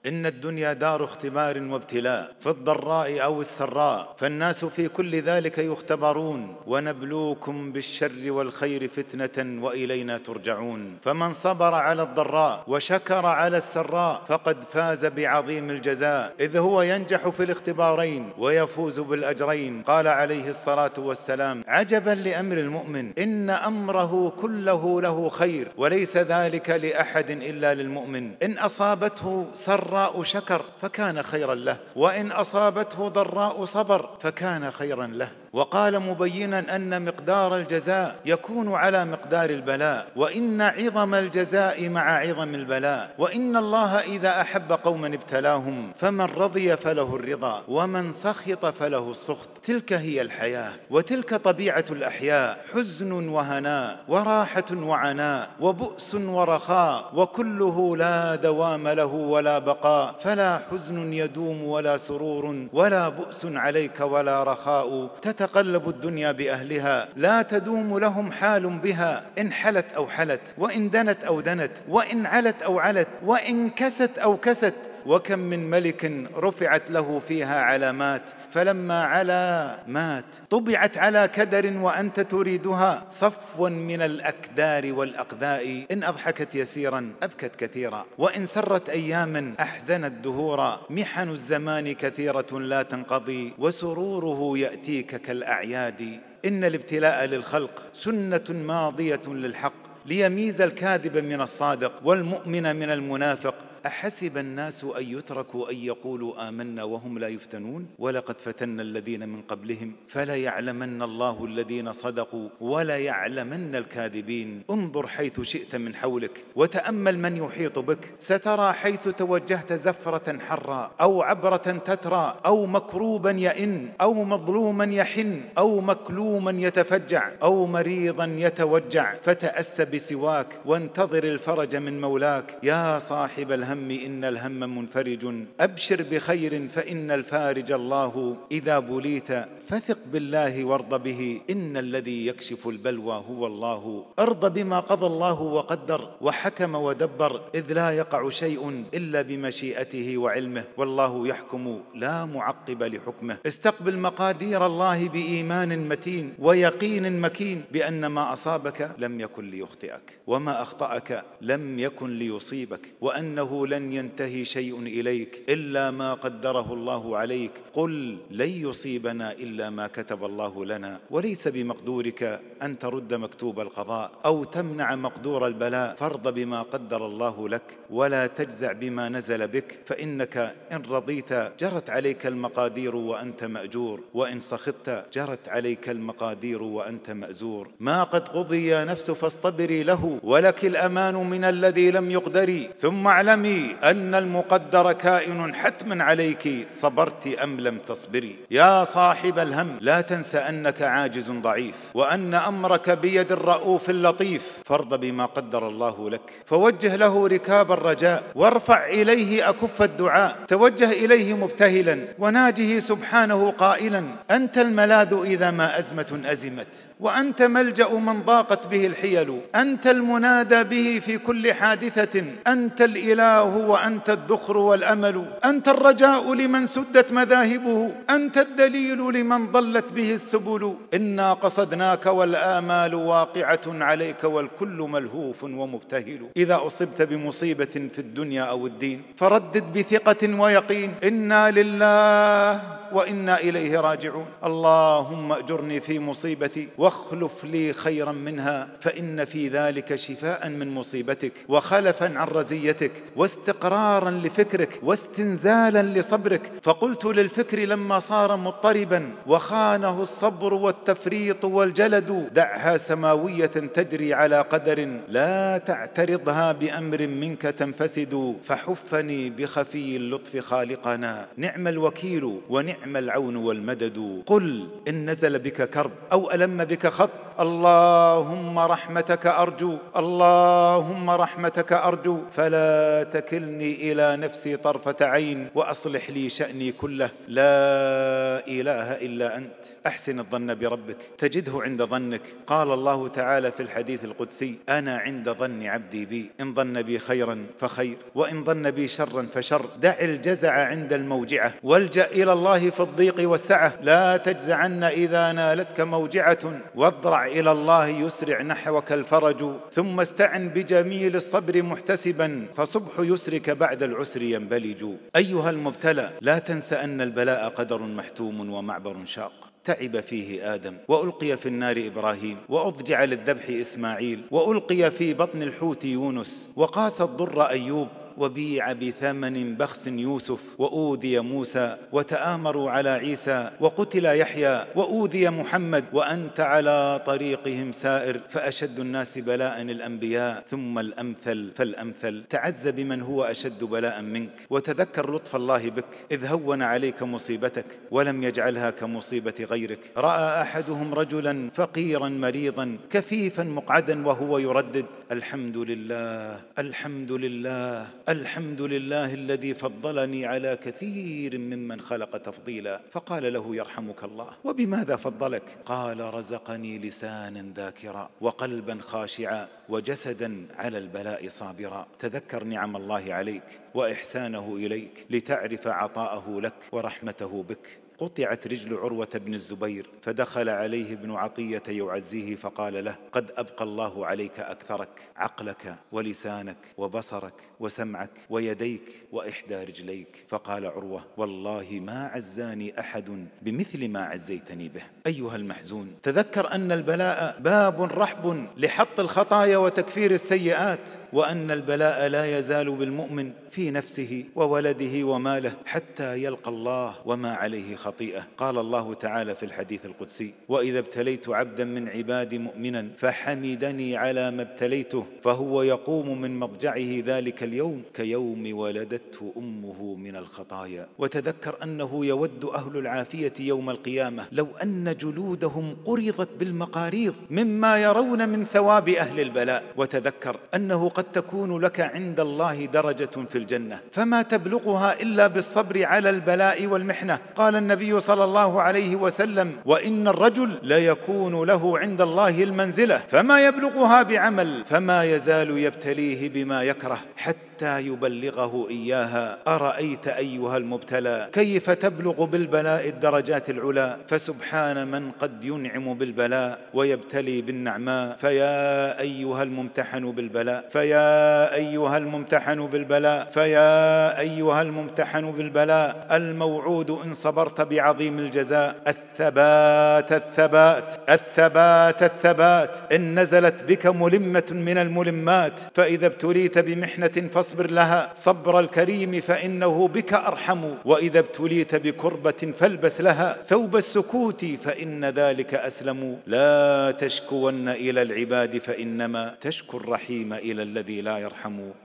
إن الدنيا دار اختبار وابتلاء في الضراء أو السراء، فالناس في كل ذلك يختبرون، ونبلوكم بالشر والخير فتنة وإلينا ترجعون. فمن صبر على الضراء وشكر على السراء فقد فاز بعظيم الجزاء، إذ هو ينجح في الاختبارين ويفوز بالأجرين. قال عليه الصلاة والسلام: عجبا لأمر المؤمن، إن أمره كله له خير، وليس ذلك لأحد إلا للمؤمن. إن أصابته سراء شكر فكان خيرا له، وإن أصابته ضراء صبر فكان خيرا له. وقال مبينا أن مقدار الجزاء يكون على مقدار البلاء، وإن عظم الجزاء مع عظم البلاء، وإن الله إذا أحب قوما ابتلاهم، فمن رضي فله الرضا ومن سخط فله السخط. تلك هي الحياة، وتلك طبيعة الأحياء، حزن وهناء، وراحة وعناء، وبؤس ورخاء، وكله لا دوام له ولا بقاء. فلا حزن يدوم ولا سرور ولا بؤس عليك ولا رخاء. تتقلب الدنيا بأهلها، لا تدوم لهم حال بها، إن حلت أو حلت، وإن دنت أو دنت، وإن علت أو علت، وإن كست أو كست. وكم من ملك رفعت له فيها علامات، فلما علا مات. طبعت على كدر وأنت تريدها، صفوا من الأكدار والأقذاء. إن أضحكت يسيرا أبكت كثيرا، وإن سرت أياما أحزنت دهورا. محن الزمان كثيرة لا تنقضي، وسروره يأتيك كالأعياد. إن الابتلاء للخلق سنة ماضية للحق، ليميز الكاذب من الصادق والمؤمن من المنافق. أحسب الناس أن يتركوا أن يقولوا آمنا وهم لا يفتنون، ولقد فتنا الذين من قبلهم فليعلمن الله الذين صدقوا وليعلمن الكاذبين. انظر حيث شئت من حولك، وتأمل من يحيط بك، سترى حيث توجهت زفرة حرا، أو عبرة تترى، أو مكروبا يئن، أو مظلوما يحن، أو مكلوما يتفجع، أو مريضا يتوجع. فتأس بسواك وانتظر الفرج من مولاك. يا صاحب الهم إن الهم منفرج، أبشر بخير فإن الفارج الله. إذا بليت فثق بالله وارض به، إن الذي يكشف البلوى هو الله. ارض بما قضى الله وقدر وحكم ودبر، إذ لا يقع شيء إلا بمشيئته وعلمه، والله يحكم لا معقب لحكمه. استقبل مقادير الله بإيمان متين ويقين مكين، بأن ما أصابك لم يكن ليخطئك، وما أخطأك لم يكن ليصيبك، وأنه لن ينتهي شيء إليك إلا ما قدره الله عليك. قل لن يصيبنا إلا ما كتب الله لنا، وليس بمقدورك أن ترد مكتوب القضاء أو تمنع مقدور البلاء. فارض بما قدر الله لك، ولا تجزع بما نزل بك، فإنك إن رضيت جرت عليك المقادير وأنت مأجور، وإن سخطت جرت عليك المقادير وأنت مأزور. ما قد قضي يا نفس فاصطبري له، ولك الأمان من الذي لم يقدر. ثم اعلمي أن المقدر كائن حتما عليك، صبرت أم لم تصبري. يا صاحب الهم لا تنس أنك عاجز ضعيف، وأن أمرك بيد الرؤوف اللطيف. فارض بما قدر الله لك، فوجه له ركاب الرجاء، وارفع إليه أكف الدعاء. توجه إليه مبتهلا وناجه سبحانه قائلا: أنت الملاذ إذا ما أزمة أزمت، وأنت ملجأ من ضاقت به الحيل، أنت المنادى به في كل حادثة، أنت الإله وأنت الذخر والأمل، أنت الرجاء لمن سدت مذاهبه، أنت الدليل لمن ضلت به السبل. إنا قصدناك والآمال واقعة عليك، والكل ملهوف ومبتهل. إذا أصبت بمصيبة في الدنيا أو الدين فردد بثقة ويقين: إنا لله وإنا إليه راجعون. اللهم أجرني في مصيبتي واخلف لي خيرا منها، فإن في ذلك شفاء من مصيبتك، وخلفا عن رزيتك، واستقرارا لفكرك، واستنزالا لصبرك. فقلت للفكر لما صار مضطربا وخانه الصبر والتفريط والجلد: دعها سماوية تجري على قدر، لا تعترضها بأمر منك تنفسد. فحفني بخفي اللطف خالقنا، نعم الوكيل ونعم العون والمدد. قل إن نزل بك كرب أو ألم بك خط، اللهم رحمتك أرجو، اللهم رحمتك أرجو، فلا تكلني إلى نفسي طرفة عين، وأصلح لي شأني كله، لا إله إلا أنت. أحسن الظن بربك تجده عند ظنك. قال الله تعالى في الحديث القدسي: أنا عند ظن عبدي بي، إن ظن بي خيرا فخير، وإن ظن بي شرا فشر. دع الجزع عند الموجعة، والجأ إلى الله في الضيق والسعة. لا تجزعن إذا نالتك موجعة، واضرع إلى الله يسرع نحوك الفرج. ثم استعن بجميل الصبر محتسبا، فصبح يسرك بعد العسر ينبلج. أيها المبتلى، لا تنس أن البلاء قدر محتوم ومعبر شاق، تعب فيه آدم، وألقي في النار إبراهيم، وأضجع للذبح إسماعيل، وألقي في بطن الحوت يونس، وقاس الضر أيوب، وبيع بثمن بخس يوسف، وأوذي موسى، وتآمروا على عيسى، وقتل يحيى، وأوذي محمد، وأنت على طريقهم سائر. فأشد الناس بلاء الأنبياء، ثم الأمثل فالأمثل. تعز بمن هو أشد بلاء منك، وتذكر لطف الله بك إذ هون عليك مصيبتك ولم يجعلها كمصيبة غيرك. رأى أحدهم رجلا فقيرا مريضا كفيفا مقعدا وهو يردد: الحمد لله، الحمد لله، الحمد لله الذي فضلني على كثير ممن خلق تفضيلا. فقال له: يرحمك الله، وبماذا فضلك؟ قال: رزقني لسانا ذاكرا، وقلبا خاشعا، وجسدا على البلاء صابرا. تذكر نعم الله عليك وإحسانه إليك لتعرف عطاءه لك ورحمته بك. قطعت رجل عروة بن الزبير، فدخل عليه ابن عطية يعزيه فقال له: قد أبقى الله عليك أكثرك، عقلك ولسانك وبصرك وسمعك ويديك وإحدى رجليك. فقال عروة: والله ما عزاني أحد بمثل ما عزيتني به. أيها المحزون، تذكر أن البلاء باب رحب لحط الخطايا وتكفير السيئات، وأن البلاء لا يزال بالمؤمن في نفسه وولده وماله حتى يلقى الله وما عليه خطيئة. قال الله تعالى في الحديث القدسي: وإذا ابتليت عبدا من عبادي مؤمنا فحمدني على ما ابتليته، فهو يقوم من مضجعه ذلك اليوم كيوم ولدته أمه من الخطايا. وتذكر أنه يود أهل العافية يوم القيامة لو أن جلودهم قرضت بالمقاريض مما يرون من ثواب أهل البلاء. وتذكر أنه قد تكون لك عند الله درجة في الجنة فما تبلغها إلا بالصبر على البلاء والمحنة. قال النبي صلى الله عليه وسلم: وإن الرجل ليكون له عند الله المنزلة فما يبلغها بعمل، فما يزال يبتليه بما يكره حتى يبلغه إياها. أرأيت أيها المبتلى كيف تبلغ بالبلاء الدرجات العلا؟ فسبحان من قد ينعم بالبلاء ويبتلي بالنعماء. فيا أيها الممتحن بالبلاء، فيا أيها الممتحن بالبلاء، فيا أيها الممتحن بالبلاء، الموعود إن صبرت بعظيم الجزاء. الثبات الثبات الثبات الثبات. إن نزلت بك ملمة من الملمات فإذا ابتليت بمحنة فاصبر لها صبر الكريم فإنه بك أرحم، وإذا ابتليت بكربة فالبس لها ثوب السكوت فإن ذلك أسلم. لا تشكون إلى العباد فإنما تشكو الرحيم إلى الذي لا يرحم.